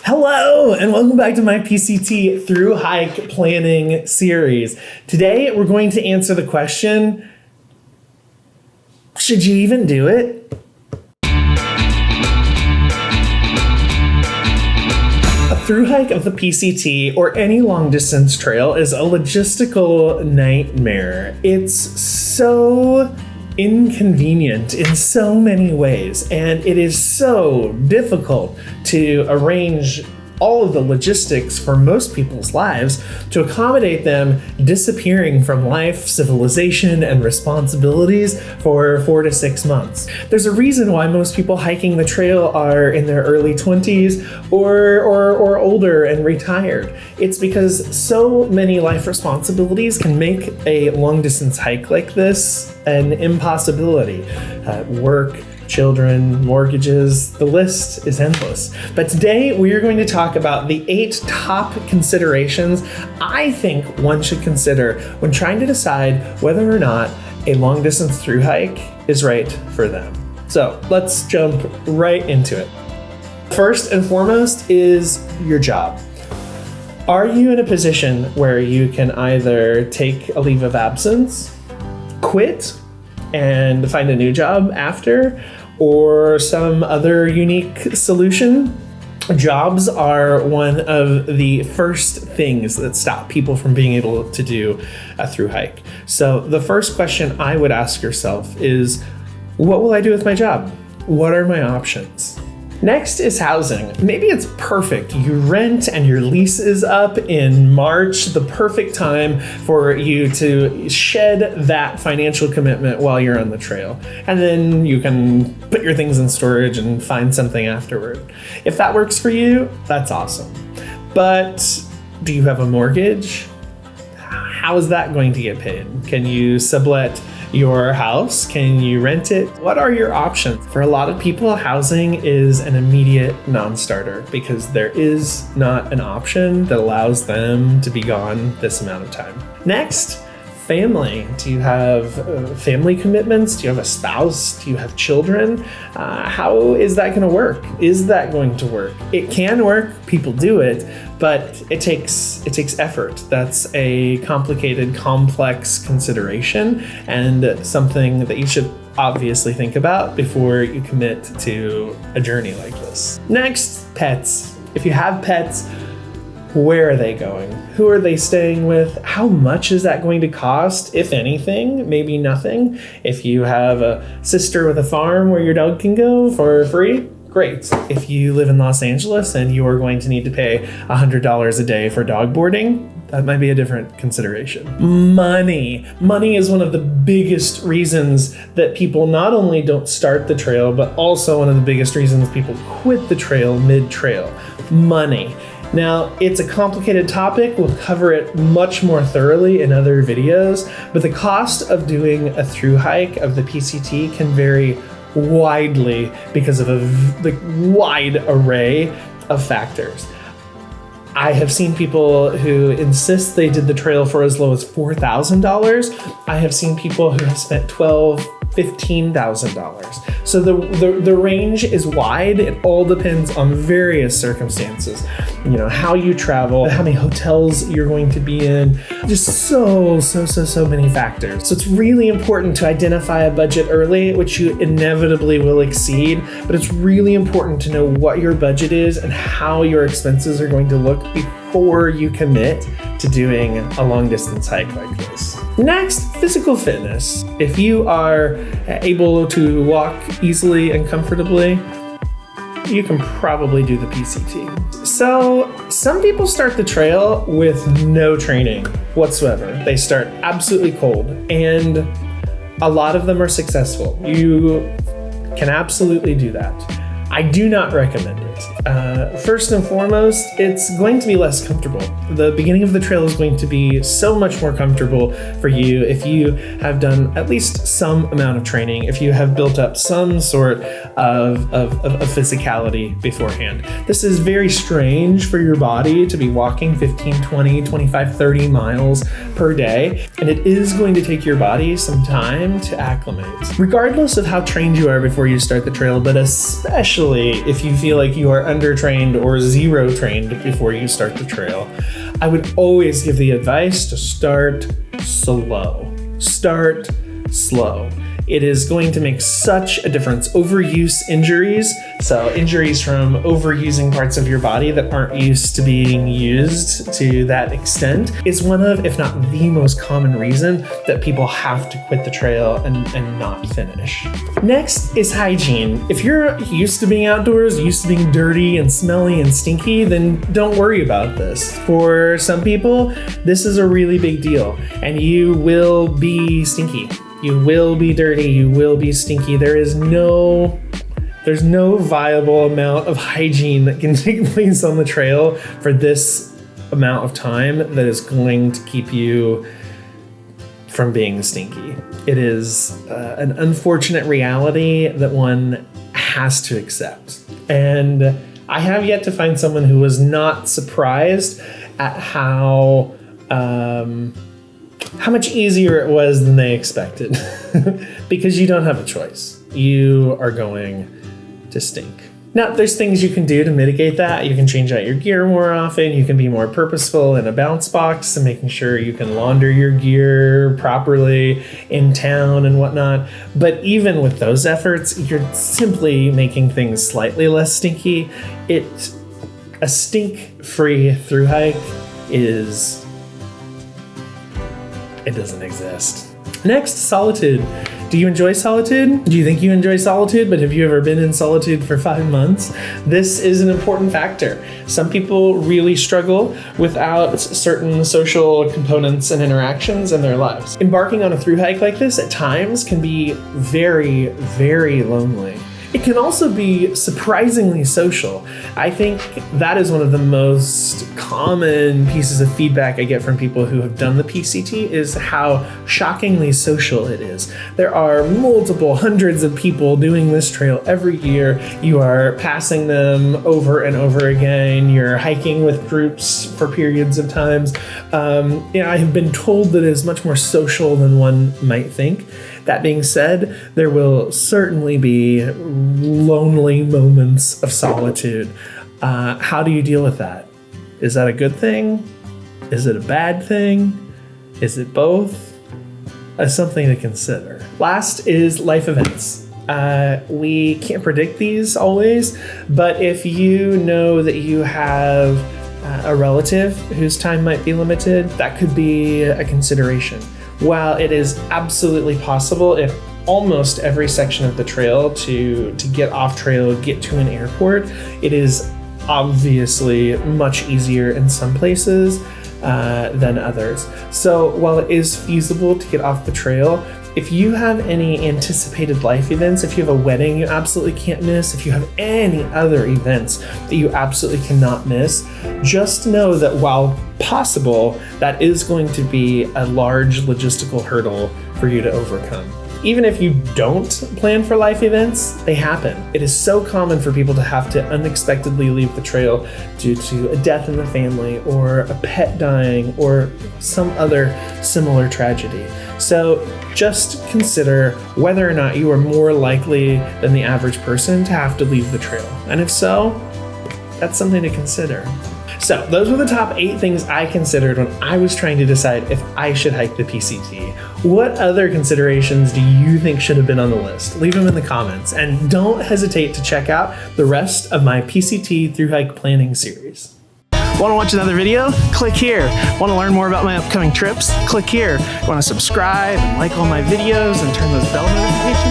Hello, and welcome back to my PCT thru-hike planning series. Today, we're going to answer the question, should you even do it? A thru-hike of the PCT or any long-distance trail is a logistical nightmare. It's so inconvenient in so many ways, and it is so difficult to arrange all of the logistics for most people's lives to accommodate them disappearing from life, civilization, and responsibilities for 4 to 6 months. There's a reason why most people hiking the trail are in their early 20s or older and retired. It's because so many life responsibilities can make a long distance hike like this an impossibility. Work, children, mortgages, the list is endless. But today we are going to talk about the 8 top considerations I think one should consider when trying to decide whether or not a long distance thru hike is right for them. So let's jump right into it. First and foremost is your job. Are you in a position where you can either take a leave of absence, quit, and find a new job after, or some other unique solution? Jobs are one of the first things that stop people from being able to do a thru hike. So the first question I would ask yourself is, what will I do with my job? What are my options? Next is housing. Maybe it's perfect. You rent and your lease is up in March, the perfect time for you to shed that financial commitment while you're on the trail. And then you can put your things in storage and find something afterward. If that works for you, that's awesome. But do you have a mortgage? How is that going to get paid? Can you sublet your house? Can you rent it? What are your options? For a lot of people, housing is an immediate non-starter because there is not an option that allows them to be gone this amount of time. Next, family. Do you have family commitments? Do you have a spouse? Do you have children? How is that going to work? Is that going to work? It can work. People do it, but it takes effort. That's a complicated, complex consideration and something that you should obviously think about before you commit to a journey like this. Next, pets. If you have pets, where are they going? Who are they staying with? How much is that going to cost, if anything? Maybe nothing. If you have a sister with a farm where your dog can go for free, great. If you live in Los Angeles and you are going to need to pay $100 a day for dog boarding, that might be a different consideration. Money. Money is one of the biggest reasons that people not only don't start the trail, but also one of the biggest reasons people quit the trail mid-trail. Money. Now, it's a complicated topic. We'll cover it much more thoroughly in other videos, but the cost of doing a thru hike of the PCT can vary widely because of the wide array of factors. I have seen people who insist they did the trail for as low as $4,000. I have seen people who have spent $12,000, $15,000. So the range is wide. It all depends on various circumstances. You know, how you travel, how many hotels you're going to be in, just so many factors. So it's really important to identify a budget early, which you inevitably will exceed, but it's really important to know what your budget is and how your expenses are going to look before you commit to doing a long distance hike like this. Next, physical fitness. If you are able to walk easily and comfortably, you can probably do the PCT. So some people start the trail with no training whatsoever. They start absolutely cold, and a lot of them are successful. You can absolutely do that. I do not recommend it. First and foremost, it's going to be less comfortable. The beginning of the trail is going to be so much more comfortable for you if you have done at least some amount of training, if you have built up some sort of physicality beforehand. This is very strange for your body to be walking 15, 20, 25, 30 miles per day, and it is going to take your body some time to acclimate. Regardless of how trained you are before you start the trail, but especially especially if you feel like you are undertrained or zero trained before you start the trail, I would always give the advice to start slow. Start slow. It is going to make such a difference. Overuse injuries, so injuries from overusing parts of your body that aren't used to being used to that extent, is one of, if not the most common reason that people have to quit the trail and not finish. Next is hygiene. If you're used to being outdoors, used to being dirty and smelly and stinky, then don't worry about this. For some people, this is a really big deal, and you will be stinky. You will be dirty, you will be stinky. There's no viable amount of hygiene that can take place on the trail for this amount of time that is going to keep you from being stinky. It is an unfortunate reality that one has to accept. And I have yet to find someone who was not surprised at how much easier it was than they expected. Because you don't have a choice. You are going to stink. Now, there's things you can do to mitigate that. You can change out your gear more often. You can be more purposeful in a bounce box and making sure you can launder your gear properly in town and whatnot. But even with those efforts, you're simply making things slightly less stinky. A stink-free thru hike it doesn't exist. Next, Solitude. Do you enjoy Solitude? Do you think you enjoy Solitude, but have you ever been in Solitude for 5 months? This is an important factor. Some people really struggle without certain social components and interactions in their lives. Embarking on a thru hike like this at times can be very, very lonely. It can also be surprisingly social. I think that is one of the most common pieces of feedback I get from people who have done the PCT is how shockingly social it is. There are multiple hundreds of people doing this trail every year. You are passing them over and over again. You're hiking with groups for periods of times. I have been told that it is much more social than one might think. That being said, there will certainly be lonely moments of solitude. How do you deal with that? Is that a good thing? Is it a bad thing? Is it both? Something to consider. Last is life events. We can't predict these always, but if you know that you have a relative whose time might be limited, that could be a consideration. While it is absolutely possible in almost every section of the trail to get off trail, get to an airport, it is obviously much easier in some places than others. So while it is feasible to get off the trail, if you have any anticipated life events, if you have a wedding you absolutely can't miss, if you have any other events that you absolutely cannot miss, just know that while possible, that is going to be a large logistical hurdle for you to overcome. Even if you don't plan for life events, they happen. It is so common for people to have to unexpectedly leave the trail due to a death in the family or a pet dying or some other similar tragedy. So just consider whether or not you are more likely than the average person to have to leave the trail. And if so, that's something to consider. So those were the top 8 things I considered when I was trying to decide if I should hike the PCT. What other considerations do you think should have been on the list? Leave them in the comments, and don't hesitate to check out the rest of my PCT thru hike planning series. Want to watch another video? Click here. Want to learn more about my upcoming trips? Click here. Want to subscribe and like all my videos and turn those bell notifications